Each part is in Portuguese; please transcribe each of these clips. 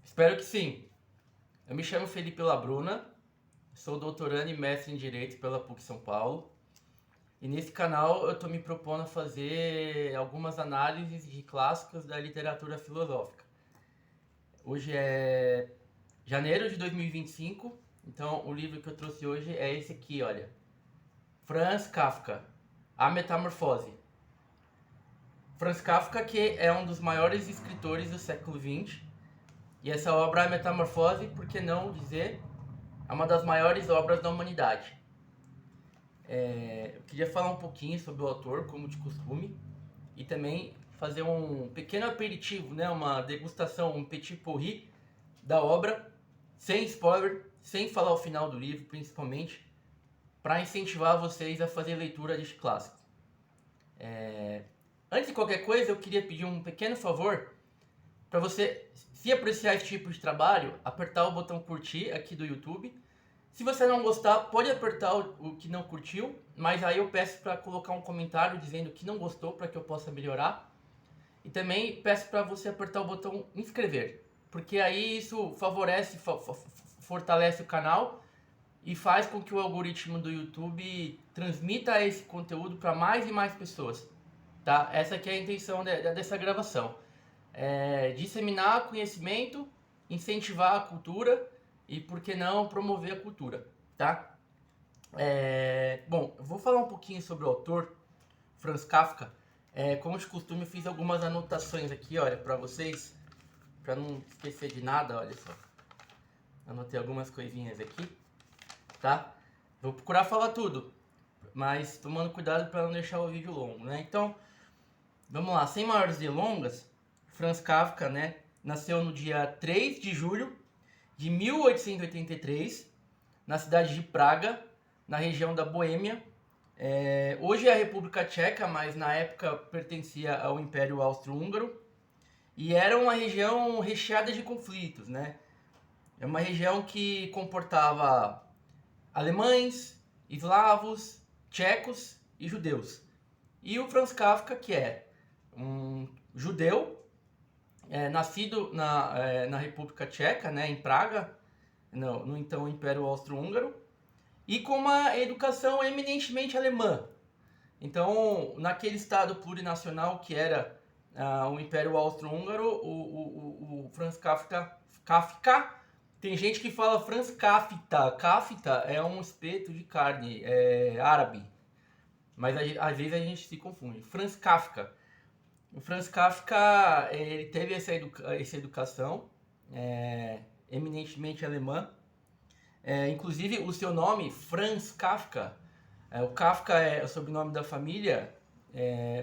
Espero que sim. Eu me chamo Felipe Labruna, sou doutorando e mestre em Direito pela PUC São Paulo. E nesse canal eu estou me propondo a fazer algumas análises de clássicos da literatura filosófica. Hoje é janeiro de 2025, então o livro que eu trouxe hoje é esse aqui, olha. Franz Kafka, A Metamorfose. Franz Kafka, que é um dos maiores escritores do século XX, e essa obra, A Metamorfose, por que não dizer, é uma das maiores obras da humanidade. Eu queria falar um pouquinho sobre o autor, como de costume, e também fazer um pequeno aperitivo, né, uma degustação, um petit pourri da obra, sem spoiler, sem falar o final do livro, principalmente, para incentivar vocês a fazer leitura deste clássico. Antes de qualquer coisa, eu queria pedir um pequeno favor para você, se apreciar esse tipo de trabalho, apertar o botão curtir aqui do YouTube. Se você não gostar, pode apertar o que não curtiu, mas aí eu peço para colocar um comentário dizendo que não gostou para que eu possa melhorar. E também peço para você apertar o botão inscrever, porque aí isso favorece, fortalece o canal e faz com que o algoritmo do YouTube transmita esse conteúdo para mais e mais pessoas. Tá? Essa aqui é a intenção dessa gravação. Disseminar conhecimento, incentivar a cultura e, por que não, promover a cultura, tá? Bom, eu vou falar um pouquinho sobre o autor, Franz Kafka. Como de costume, eu fiz algumas anotações aqui, olha, para vocês, para não esquecer de nada, olha só. Anotei algumas coisinhas aqui, tá? Vou procurar falar tudo, mas tomando cuidado para não deixar o vídeo longo, né? Então, vamos lá, sem maiores delongas, Franz Kafka, né, nasceu no dia 3 de julho de 1883, na cidade de Praga, na região da Boêmia. Hoje é a República Tcheca, mas na época pertencia ao Império Austro-Húngaro. E era uma região recheada de conflitos, né? É uma região que comportava alemães, eslavos, tchecos e judeus. E o Franz Kafka, que é um judeu, nascido na República Tcheca, né, em Praga, no então Império Austro-Húngaro, e com uma educação eminentemente alemã. Então, naquele estado plurinacional que era o Império Austro-Húngaro, o Franz Kafka, tem gente que fala Franz Kafta. Kafta é um espeto de carne árabe, mas às vezes a gente se confunde. Franz Kafka. O Franz Kafka, ele teve essa educação eminentemente alemã. Inclusive, o seu nome, Franz Kafka, o Kafka é o sobrenome da família,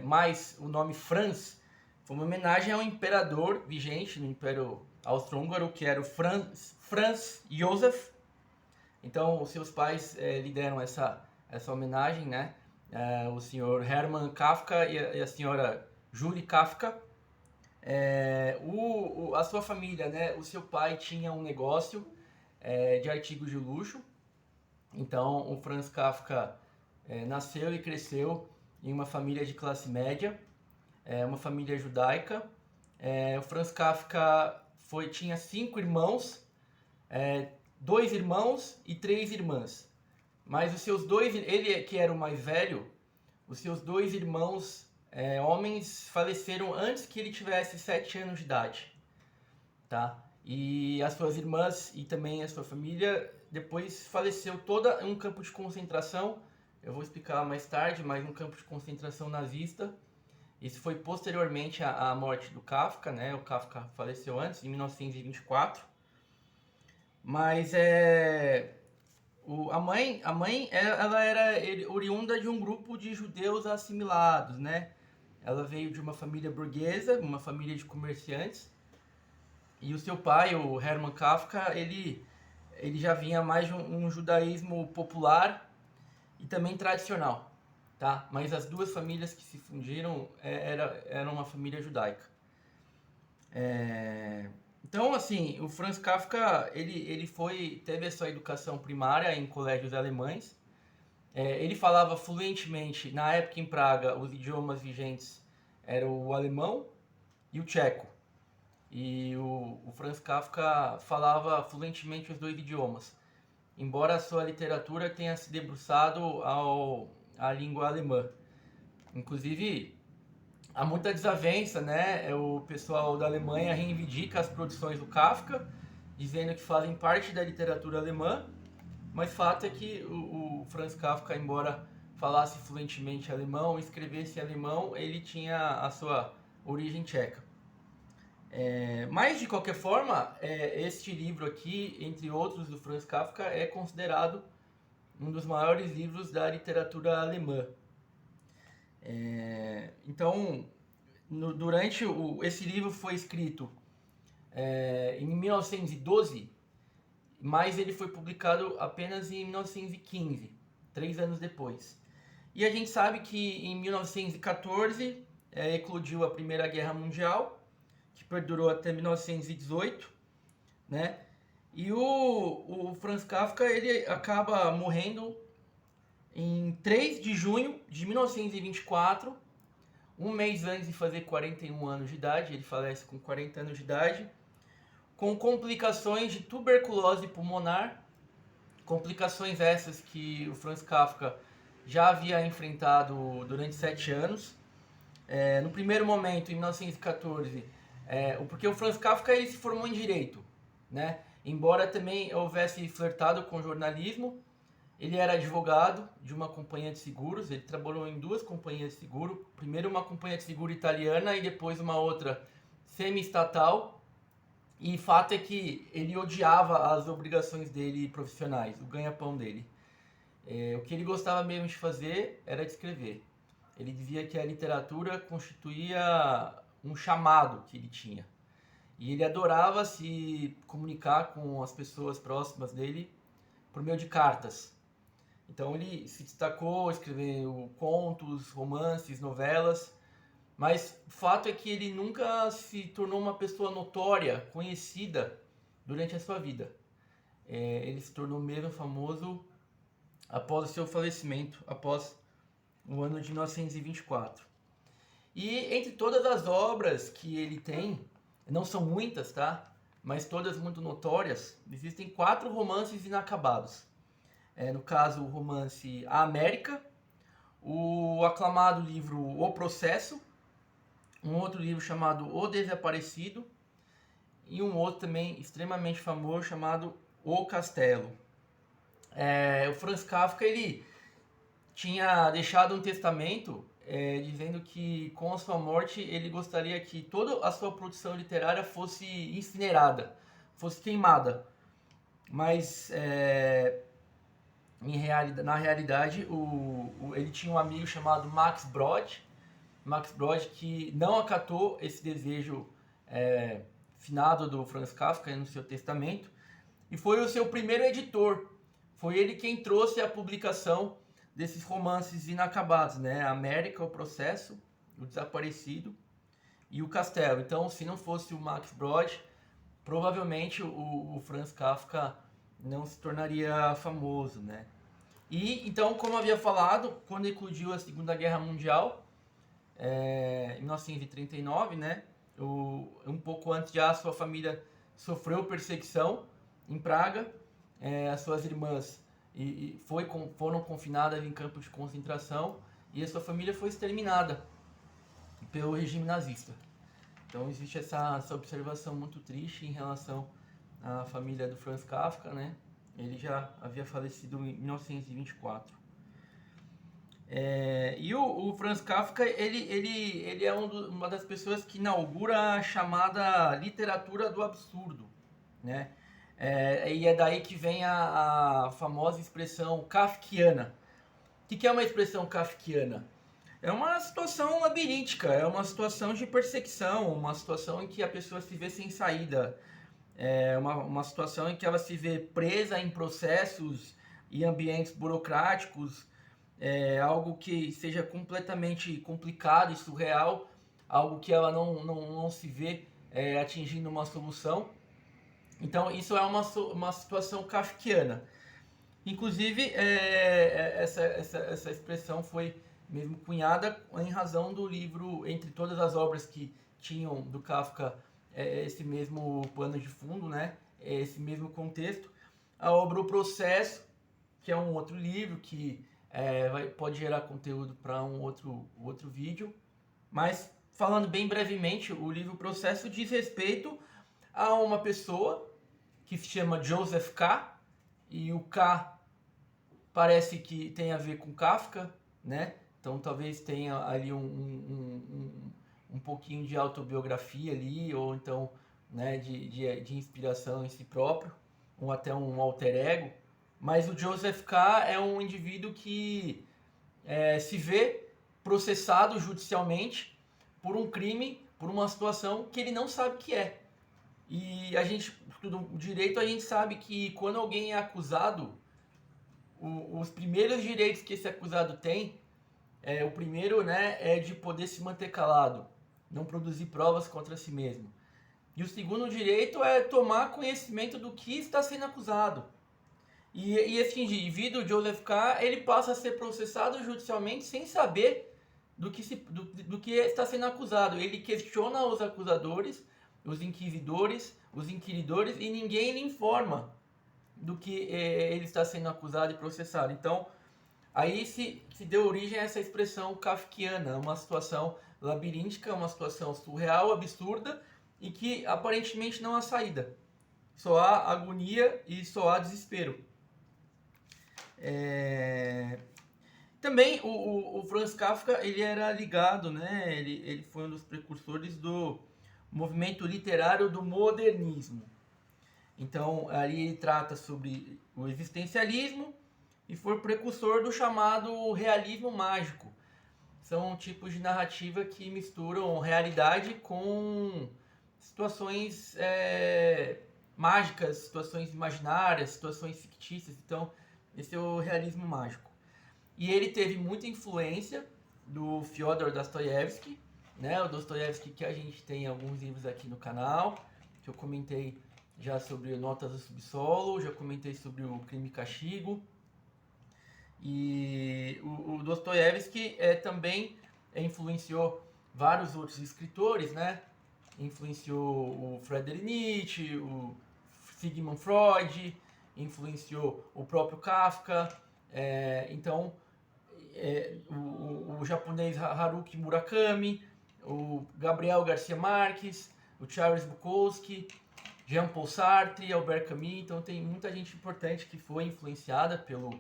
mas o nome Franz foi uma homenagem ao imperador vigente no Império Austro-Húngaro, que era o Franz Josef. Então, os seus pais lhe deram essa homenagem, né? O senhor Hermann Kafka e a senhora Julie Kafka. A sua família, né? O seu pai tinha um negócio de artigos de luxo. Então, o Franz Kafka nasceu e cresceu em uma família de classe média, uma família judaica. O Franz Kafka tinha 5 irmãos, 2 irmãos e 3 irmãs. Mas os seus dois, ele que era o mais velho, os seus 2 irmãos homens faleceram antes que ele tivesse 7 anos de idade, tá? E as suas irmãs e também a sua família depois faleceu toda em um campo de concentração. Eu vou explicar mais tarde, mas um campo de concentração nazista. Isso foi posteriormente à morte do Kafka, né? O Kafka faleceu antes, em 1924. Mas a mãe ela era oriunda de um grupo de judeus assimilados, né? Ela veio de uma família burguesa, uma família de comerciantes. E o seu pai, o Hermann Kafka, ele já vinha mais de um judaísmo popular e também tradicional, tá? Mas as duas famílias que se fundiram eram uma família judaica. Então, assim, o Franz Kafka, ele teve a sua educação primária em colégios alemães. Ele falava fluentemente, na época em Praga, os idiomas vigentes eram o alemão e o tcheco. e o Franz Kafka falava fluentemente os dois idiomas, embora a sua literatura tenha se debruçado à língua alemã. Inclusive, há muita desavença, né? O pessoal da Alemanha reivindica as produções do Kafka, dizendo que fazem parte da literatura alemã, mas fato é que o Franz Kafka, embora falasse fluentemente alemão, escrevesse em alemão, ele tinha a sua origem tcheca. Mas, de qualquer forma, este livro aqui, entre outros do Franz Kafka, é considerado um dos maiores livros da literatura alemã. Então, esse livro foi escrito em 1912, mas ele foi publicado apenas em 1915, 3 anos depois. E a gente sabe que em 1914 eclodiu a Primeira Guerra Mundial, que perdurou até 1918, né? E o Franz Kafka, ele acaba morrendo em 3 de junho de 1924, um mês antes de fazer 41 anos de idade. Ele falece com 40 anos de idade, com complicações de tuberculose pulmonar, complicações essas que o Franz Kafka já havia enfrentado durante 7 anos. No primeiro momento, em 1914, porque o Franz Kafka ele se formou em Direito, né? Embora também houvesse flertado com jornalismo, ele era advogado de uma companhia de seguros. Ele trabalhou em 2 companhias de seguro, primeiro uma companhia de seguro italiana e depois uma outra semi-estatal. E fato é que ele odiava as obrigações dele profissionais, o ganha-pão dele. O que ele gostava mesmo de fazer era de escrever. Ele dizia que a literatura constituía um chamado que ele tinha. E ele adorava se comunicar com as pessoas próximas dele por meio de cartas. Então ele se destacou, escreveu contos, romances, novelas, mas o fato é que ele nunca se tornou uma pessoa notória, conhecida durante a sua vida. Ele se tornou mesmo famoso após o seu falecimento, após o ano de 1924. E entre todas as obras que ele tem, não são muitas, tá? Mas todas muito notórias, existem 4 romances inacabados. No caso, o romance A América, o aclamado livro O Processo, um outro livro chamado O Desaparecido e um outro também extremamente famoso chamado O Castelo. O Franz Kafka ele tinha deixado um testamento dizendo que com a sua morte ele gostaria que toda a sua produção literária fosse incinerada, fosse queimada. Mas na realidade ele tinha um amigo chamado Max Brod, que não acatou esse desejo finado do Franz Kafka no seu testamento, e foi o seu primeiro editor. Foi ele quem trouxe a publicação desses romances inacabados, né? A América, O Processo, O Desaparecido e O Castelo. Então, se não fosse o Max Brod, provavelmente o Franz Kafka não se tornaria famoso, né? E então, como eu havia falado, quando eclodiu a Segunda Guerra Mundial, em 1939, né? Um pouco antes já, a sua família sofreu perseguição em Praga. As suas irmãs foram confinadas em campos de concentração e a sua família foi exterminada pelo regime nazista. Então existe essa observação muito triste em relação à família do Franz Kafka, né? Ele já havia falecido em 1924. E o Franz Kafka ele é uma das pessoas que inaugura a chamada literatura do absurdo, né? E é daí que vem a famosa expressão kafkiana. O que é uma expressão kafkiana? É uma situação labiríntica, é uma situação de perseguição, uma situação em que a pessoa se vê sem saída, uma situação em que ela se vê presa em processos e ambientes burocráticos, algo que seja completamente complicado e surreal, algo que ela não se vê atingindo uma solução. Então isso é uma situação kafkiana. Inclusive essa expressão foi mesmo cunhada em razão do livro, entre todas as obras que tinham do Kafka esse mesmo pano de fundo, né? Esse mesmo contexto. A obra O Processo, que é um outro livro que pode gerar conteúdo para um outro vídeo. Mas, falando bem brevemente, o livro O Processo diz respeito a uma pessoa que se chama Joseph K. E o K parece que tem a ver com Kafka, né? Então talvez tenha ali um pouquinho de autobiografia ali, ou então, né, de inspiração em si próprio, ou até um alter ego. Mas o Joseph K. é um indivíduo que se vê processado judicialmente por um crime, por uma situação que ele não sabe que é. E a gente, estuda direito, a gente sabe que quando alguém é acusado, os primeiros direitos que esse acusado tem, o primeiro, né, é de poder se manter calado, não produzir provas contra si mesmo. E o segundo direito é tomar conhecimento do que está sendo acusado. E esse indivíduo, Joseph K., ele passa a ser processado judicialmente sem saber do que está sendo acusado. Ele questiona os acusadores, os inquisidores, os inquiridores, e ninguém lhe informa do que ele está sendo acusado e processado. Então, aí se deu origem a essa expressão kafkiana, uma situação labiríntica, uma situação surreal, absurda, e que aparentemente não há saída. Só há agonia e só há desespero. Também o Franz Kafka, ele era ligado, né? Ele foi um dos precursores do movimento literário do modernismo. Então, ali ele trata sobre o existencialismo e foi precursor do chamado realismo mágico. São tipos de narrativa que misturam realidade com situações mágicas, situações imaginárias, situações fictícias. Então, esse é o realismo mágico. E ele teve muita influência do Fyodor Dostoiévski, né? O Dostoiévski que a gente tem alguns livros aqui no canal, que eu comentei já sobre Notas do Subsolo, já comentei sobre o Crime e Castigo. E o Dostoiévski também influenciou vários outros escritores, né? Influenciou o Friedrich Nietzsche, o Sigmund Freud, influenciou o próprio Kafka. Então, o japonês Haruki Murakami, o Gabriel Garcia Marques, o Charles Bukowski, Jean-Paul Sartre, Albert Camus. Então tem muita gente importante que foi influenciada pelo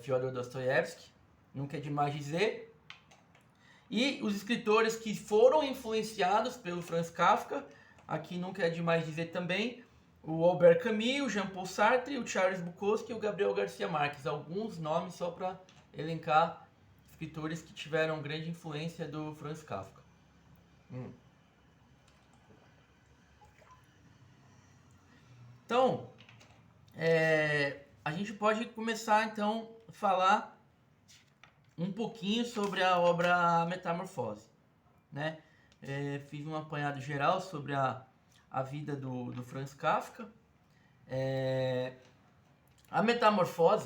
Fyodor Dostoiévski, nunca é demais dizer. E os escritores que foram influenciados pelo Franz Kafka, aqui nunca é demais dizer também, o Albert Camus, o Jean-Paul Sartre, o Charles Bukowski e o Gabriel Garcia Marques. Alguns nomes só para elencar escritores que tiveram grande influência do Franz Kafka. Então, a gente pode começar então a falar um pouquinho sobre a obra Metamorfose, né? Fiz um apanhado geral sobre a vida do Franz Kafka. A Metamorfose,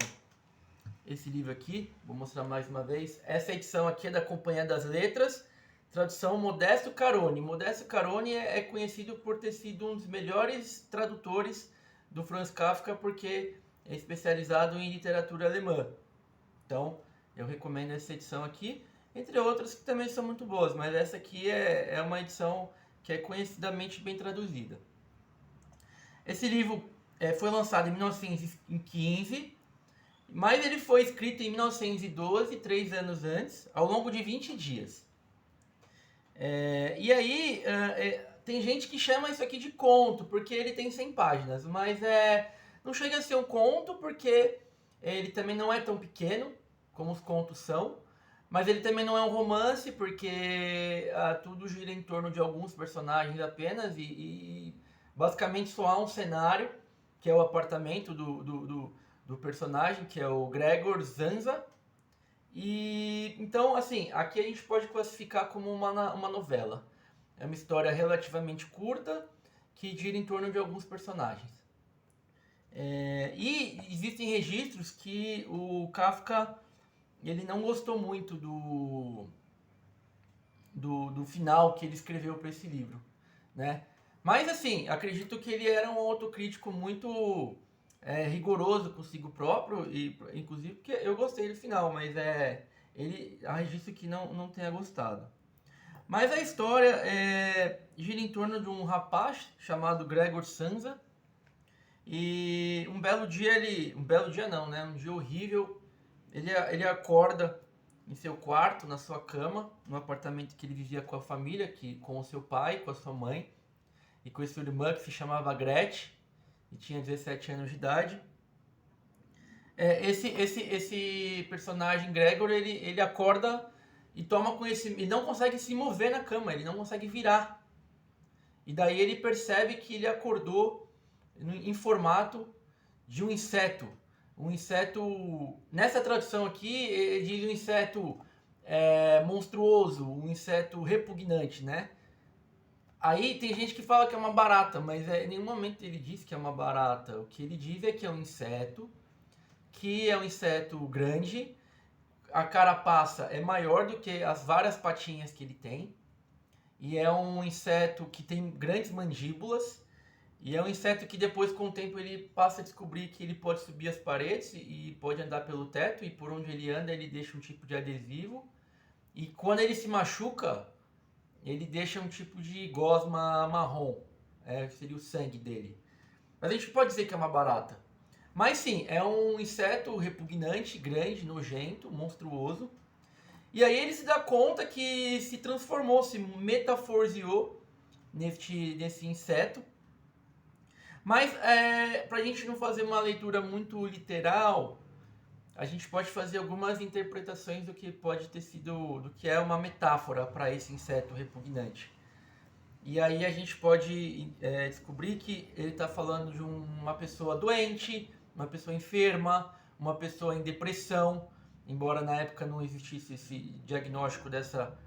esse livro aqui, vou mostrar mais uma vez. Essa edição aqui é da Companhia das Letras, tradução Modesto Caroni. Modesto Caroni é conhecido por ter sido um dos melhores tradutores do Franz Kafka, porque é especializado em literatura alemã. Então, eu recomendo essa edição aqui, entre outras que também são muito boas, mas essa aqui é uma edição que é conhecidamente bem traduzida. Esse livro foi lançado em 1915, mas ele foi escrito em 1912, 3 anos antes, ao longo de 20 dias. E aí, tem gente que chama isso aqui de conto, porque ele tem 100 páginas, mas não chega a ser um conto, porque ele também não é tão pequeno como os contos são, mas ele também não é um romance, porque tudo gira em torno de alguns personagens apenas, e basicamente só há um cenário, que é o apartamento do personagem, que é o Gregor Zanza. E então, assim, aqui a gente pode classificar como uma novela. É uma história relativamente curta que gira em torno de alguns personagens. E existem registros que o Kafka ele não gostou muito do final que ele escreveu para esse livro, né? Mas assim, acredito que ele era um autocrítico muito rigoroso consigo próprio, e inclusive porque eu gostei do final, mas ele registro que não tenha gostado. Mas a história gira em torno de um rapaz chamado Gregor Samsa, e um belo dia um belo dia não, né? Um dia horrível, ele acorda em seu quarto, na sua cama, no apartamento que ele vivia com a família, com o seu pai, com a sua mãe e com a sua irmã que se chamava Gretchen e tinha 17 anos de idade. Esse personagem Gregor, ele acorda e toma conhecimento, e não consegue se mover na cama, ele não consegue virar. E daí ele percebe que ele acordou em formato de um inseto. Um inseto, nessa tradução aqui, ele diz um inseto monstruoso, um inseto repugnante, né? Aí tem gente que fala que é uma barata, mas em nenhum momento ele diz que é uma barata. O que ele diz é que é um inseto, que é um inseto grande, a carapaça é maior do que as várias patinhas que ele tem, e é um inseto que tem grandes mandíbulas, e é um inseto que depois, com o tempo, ele passa a descobrir que ele pode subir as paredes e pode andar pelo teto, e por onde ele anda ele deixa um tipo de adesivo, e quando ele se machuca, ele deixa um tipo de gosma marrom, seria o sangue dele. Mas a gente pode dizer que é uma barata. Mas sim, é um inseto repugnante, grande, nojento, monstruoso. E aí ele se dá conta que se transformou, se metaforseou nesse inseto. Mas para a gente não fazer uma leitura muito literal, a gente pode fazer algumas interpretações do que pode ter sido, do que é uma metáfora para esse inseto repugnante. E aí a gente pode descobrir que ele está falando de uma pessoa doente, uma pessoa enferma, uma pessoa em depressão, embora na época não existisse esse diagnóstico dessa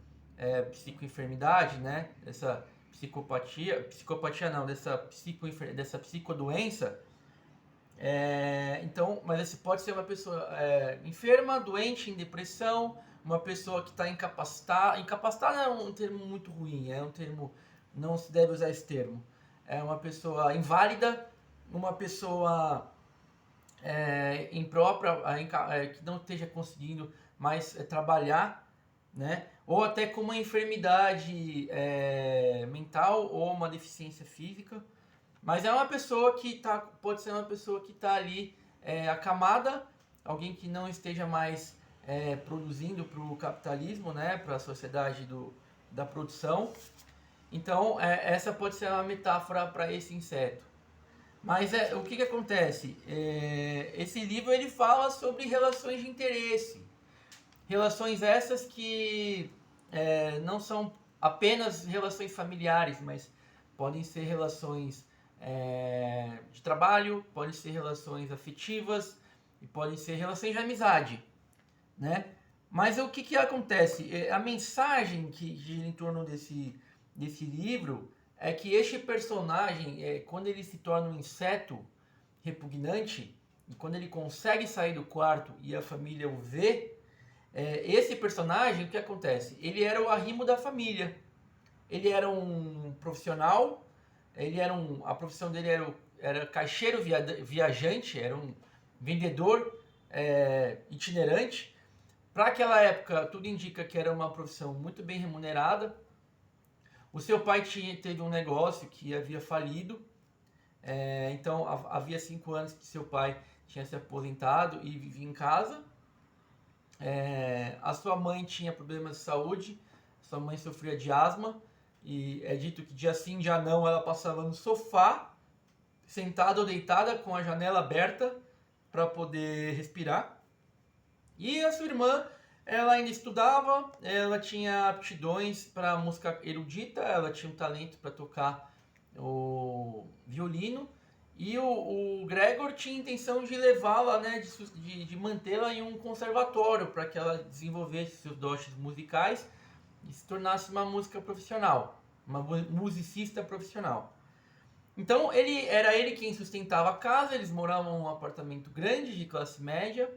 psicoenfermidade, né? Dessa psicopatia não, dessa psicodoença. Então, mas esse pode ser uma pessoa enferma, doente, em depressão, uma pessoa que está incapacitada. Incapacitada é um termo muito ruim, é um termo, não se deve usar esse termo. É uma pessoa inválida, uma pessoa imprópria, que não esteja conseguindo mais trabalhar, né? Ou até com uma enfermidade mental ou uma deficiência física. Mas é uma pessoa que pode ser uma pessoa que está ali acamada, alguém que não esteja mais produzindo para o capitalismo, né? Para a sociedade da produção. Então, essa pode ser uma metáfora para esse inseto. Mas o que acontece? Esse livro ele fala sobre relações de interesse. Relações essas que não são apenas relações familiares, mas podem ser relações de trabalho, podem ser relações afetivas e podem ser relações de amizade, né? Mas o que acontece? A mensagem que gira em torno desse livro é que este personagem, quando ele se torna um inseto repugnante, e quando ele consegue sair do quarto e a família o vê, esse personagem, o que acontece? Ele era o arrimo da família. Ele era um profissional, a profissão dele era caixeiro viajante, era um vendedor itinerante. Para aquela época, tudo indica que era uma profissão muito bem remunerada. O seu pai teve um negócio que havia falido, então havia 5 anos que seu pai tinha se aposentado e vivia em casa. A sua mãe tinha problemas de saúde, sua mãe sofria de asma, e é dito que dia sim, dia não, ela passava no sofá, sentada ou deitada, com a janela aberta, para poder respirar. E a sua irmã, ela ainda estudava, ela tinha aptidões para música erudita, ela tinha um talento para tocar o violino, e o Gregor tinha intenção de levá-la, né, de mantê-la em um conservatório para que ela desenvolvesse seus dotes musicais e se tornasse uma música profissional, uma musicista profissional. Então era ele quem sustentava a casa, eles moravam num apartamento grande de classe média,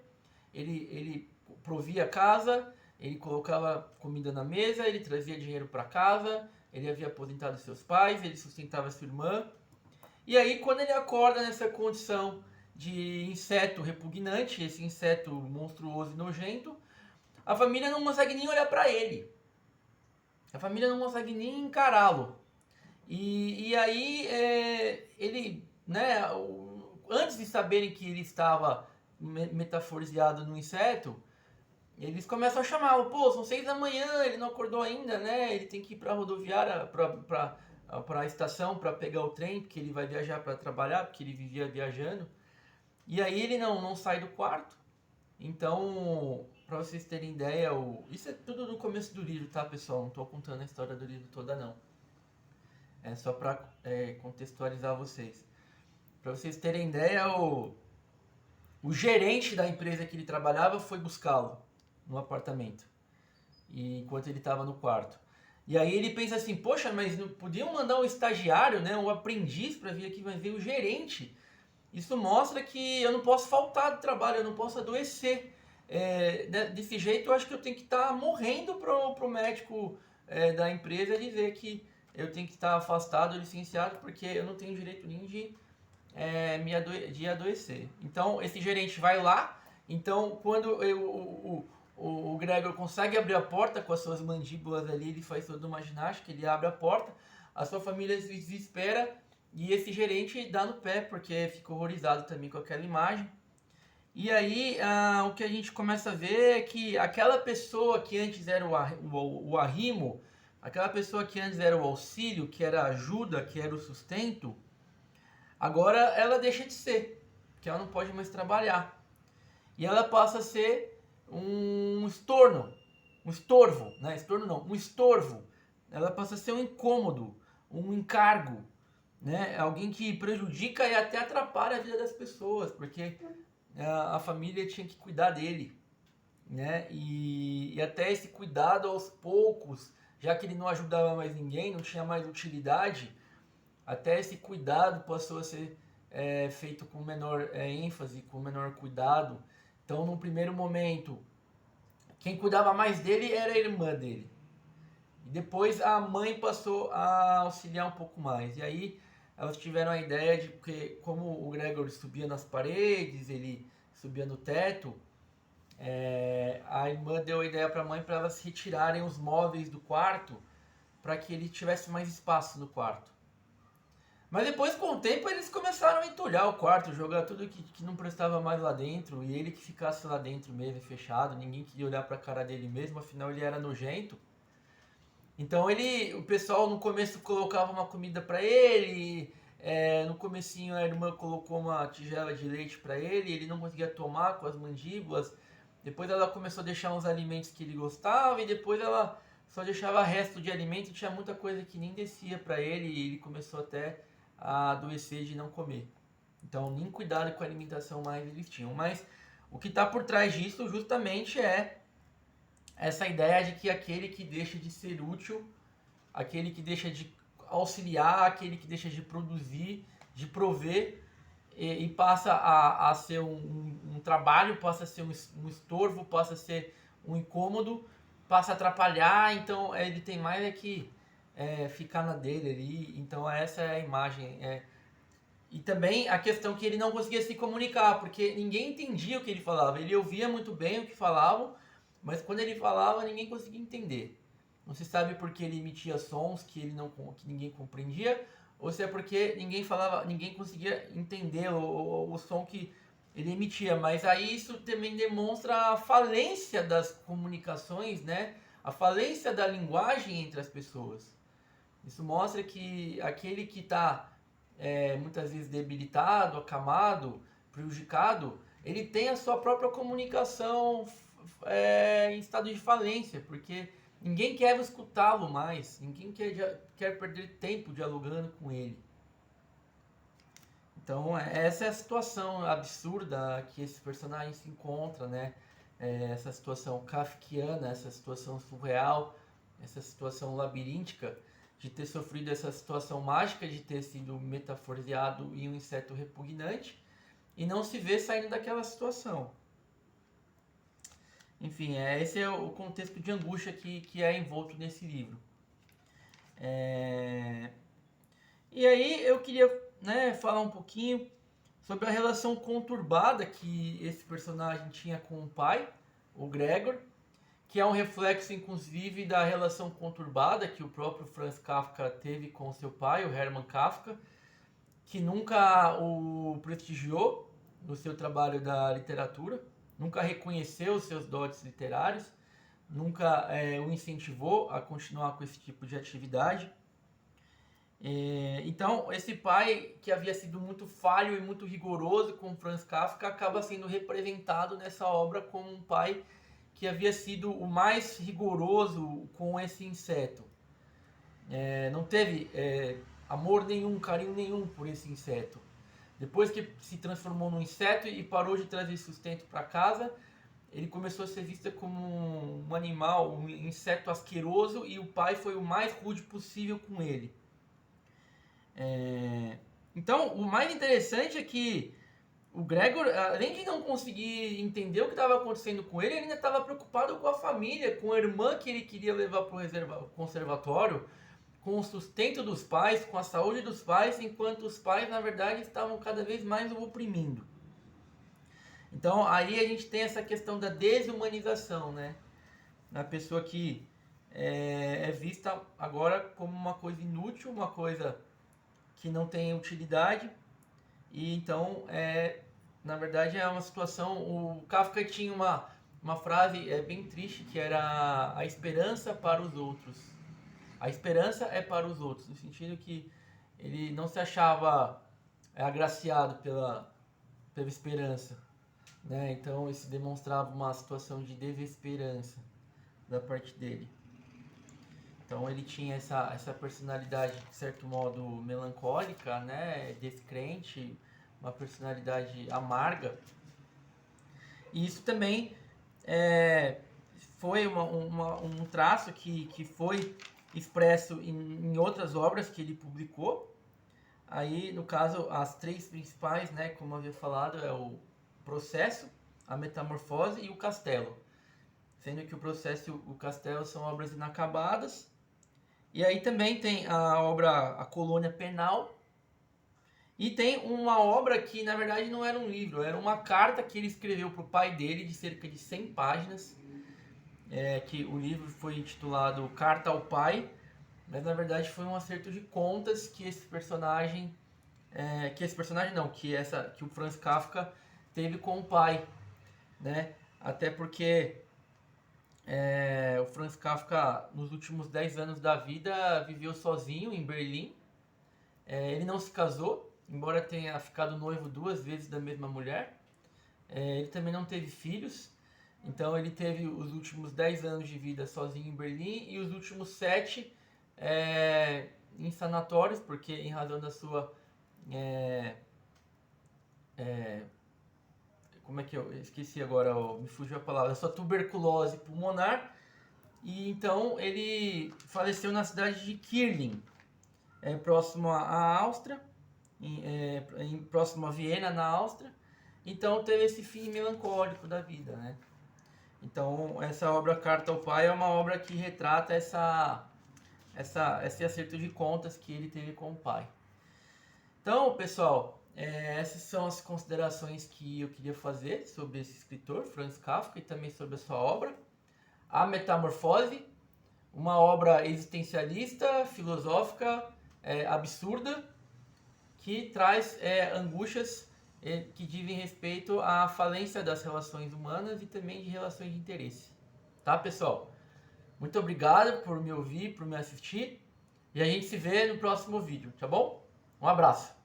ele provia a casa, ele colocava comida na mesa, ele trazia dinheiro para casa, ele havia aposentado seus pais, ele sustentava sua irmã. E aí, quando ele acorda nessa condição de inseto repugnante, esse inseto monstruoso e nojento, a família não consegue nem olhar para ele. A família não consegue nem encará-lo. E aí, ele, né, antes de saberem que ele estava metaforizado no inseto, eles começam a chamá-lo. Pô, são 6 da manhã, ele não acordou ainda, né? Ele tem que ir para a rodoviária, para a estação, para pegar o trem, porque ele vai viajar para trabalhar, porque ele vivia viajando. E aí ele não sai do quarto. Então, para vocês terem ideia, isso é tudo no começo do livro, tá, pessoal? Não estou contando a história do livro toda, não. É só para contextualizar vocês. Para vocês terem ideia, o gerente da empresa que ele trabalhava foi buscá-lo no apartamento, e enquanto ele estava no quarto. E aí ele pensa assim, poxa, mas não podiam mandar um estagiário, né, um aprendiz para vir aqui, mas veio o gerente. Isso mostra que eu não posso faltar do trabalho, eu não posso adoecer. Desse jeito eu acho que eu tenho que estar morrendo pro médico da empresa dizer que eu tenho que estar afastado, licenciado, porque eu não tenho direito nem de adoecer. Então esse gerente vai lá, então quando o Gregor consegue abrir a porta com as suas mandíbulas ali, ele faz toda uma ginástica, ele abre a porta, a sua família se desespera e esse gerente dá no pé, porque fica horrorizado também com aquela imagem. E aí o que a gente começa a ver é que aquela pessoa que antes era o arrimo, aquela pessoa que antes era o auxílio, que era a ajuda, que era o sustento, agora ela deixa de ser, que ela não pode mais trabalhar. E ela passa a ser um estorvo, né? Estorno não, um estorvo. Ela passa a ser um incômodo, um encargo, né? Alguém que prejudica e até atrapalha a vida das pessoas, porque a família tinha que cuidar dele, né? E até esse cuidado aos poucos, já que ele não ajudava mais ninguém, não tinha mais utilidade, até esse cuidado passou a ser feito com menor ênfase, com menor cuidado. Então, num primeiro momento, quem cuidava mais dele era a irmã dele. E depois a mãe passou a auxiliar um pouco mais. E aí elas tiveram a ideia de que, como o Gregor subia nas paredes, ele subia no teto, a irmã deu a ideia para a mãe para elas retirarem os móveis do quarto para que ele tivesse mais espaço no quarto. Mas depois, com o tempo, eles começaram a entulhar o quarto, jogar tudo que não prestava mais lá dentro, e ele que ficasse lá dentro mesmo, fechado, ninguém queria olhar pra cara dele mesmo, afinal ele era nojento. Então o pessoal no começo colocava uma comida pra ele, no comecinho a irmã colocou uma tigela de leite pra ele não conseguia tomar com as mandíbulas. Depois ela começou a deixar uns alimentos que ele gostava, e depois ela só deixava resto de alimento, tinha muita coisa que nem descia pra ele, e ele começou até a adoecer de não comer. Então nem cuidado com a alimentação mais eles tinham. Mas o que está por trás disso justamente é essa ideia de que aquele que deixa de ser útil, aquele que deixa de auxiliar, aquele que deixa de produzir, de prover e passa a ser um trabalho, passa a ser um estorvo, passa a ser um incômodo, passa a atrapalhar. Então ele tem mais que ficar na dele ali. Então essa é a imagem. E também a questão que ele não conseguia se comunicar, porque ninguém entendia o que ele falava. Ele ouvia muito bem o que falavam, mas quando ele falava ninguém conseguia entender. Não se sabe porque ele emitia sons que ninguém compreendia, ou se é porque ninguém falava, ninguém conseguia entender o som que ele emitia. Mas aí isso também demonstra a falência das comunicações, né? A falência da linguagem entre as pessoas. Isso mostra que aquele que está muitas vezes debilitado, acamado, prejudicado, ele tem a sua própria comunicação em estado de falência, porque ninguém quer escutá-lo mais, ninguém quer perder tempo dialogando com ele. Então essa é a situação absurda que esse personagem se encontra, né? Essa situação kafkiana, essa situação surreal, essa situação labiríntica, de ter sofrido essa situação mágica, de ter sido metaforizado em um inseto repugnante e não se vê saindo daquela situação. Enfim, esse é o contexto de angústia que é envolto nesse livro. E aí eu queria, né, falar um pouquinho sobre a relação conturbada que esse personagem tinha com o pai, o Gregor, que é um reflexo, inclusive, da relação conturbada que o próprio Franz Kafka teve com seu pai, o Hermann Kafka, que nunca o prestigiou no seu trabalho da literatura, nunca reconheceu os seus dotes literários, nunca o incentivou a continuar com esse tipo de atividade. Então, esse pai, que havia sido muito falho e muito rigoroso com Franz Kafka, acaba sendo representado nessa obra como um pai que havia sido o mais rigoroso com esse inseto. Não teve amor nenhum, carinho nenhum por esse inseto. Depois que se transformou num inseto e parou de trazer sustento para casa, ele começou a ser visto como um animal, um inseto asqueroso, e o pai foi o mais rude possível com ele. Então, o mais interessante é que o Gregor, além de não conseguir entender o que estava acontecendo com ele ainda estava preocupado com a família, com a irmã que ele queria levar para o conservatório, com o sustento dos pais, com a saúde dos pais, enquanto os pais, na verdade, estavam cada vez mais o oprimindo. Então, aí a gente tem essa questão da desumanização, né? A pessoa que é vista agora como uma coisa inútil, uma coisa que não tem utilidade. E então, na verdade, é uma situação... O Kafka tinha uma frase bem triste, que era: a esperança para os outros. A esperança é para os outros, no sentido que ele não se achava agraciado pela esperança, né? Então, isso demonstrava uma situação de desesperança da parte dele. Então ele tinha essa personalidade, de certo modo, melancólica, né? Descrente, uma personalidade amarga. E isso também foi um traço que foi expresso em outras obras que ele publicou. Aí, no caso, as três principais, né, como eu havia falado, é o Processo, a Metamorfose e o Castelo. Sendo que o Processo e o Castelo são obras inacabadas. E aí também tem a obra A Colônia Penal. E tem uma obra que, na verdade, não era um livro, era uma carta que ele escreveu para o pai dele, de cerca de 100 páginas. Que o livro foi intitulado Carta ao Pai, mas na verdade foi um acerto de contas que esse personagem... que o Franz Kafka teve com o pai, né? Até porque o Franz Kafka, nos últimos 10 anos da vida, viveu sozinho em Berlim. Ele não se casou, embora tenha ficado noivo 2 vezes da mesma mulher. Ele também não teve filhos, então ele teve os últimos 10 anos de vida sozinho em Berlim e os últimos 7 em sanatórios, porque em razão da sua... como é que eu esqueci agora, me fugiu a palavra, sua tuberculose pulmonar, e então ele faleceu na cidade de Kirling, próximo à Áustria, próximo a Viena, na Áustria. Então teve esse fim melancólico da vida, né? Então essa obra Carta ao Pai é uma obra que retrata esse acerto de contas que ele teve com o pai. Então, pessoal, essas são as considerações que eu queria fazer sobre esse escritor, Franz Kafka, e também sobre a sua obra. A Metamorfose, uma obra existencialista, filosófica, absurda, que traz angústias que dizem respeito à falência das relações humanas e também de relações de interesse. Tá, pessoal? Muito obrigado por me ouvir, por me assistir, e a gente se vê no próximo vídeo, tá bom? Um abraço!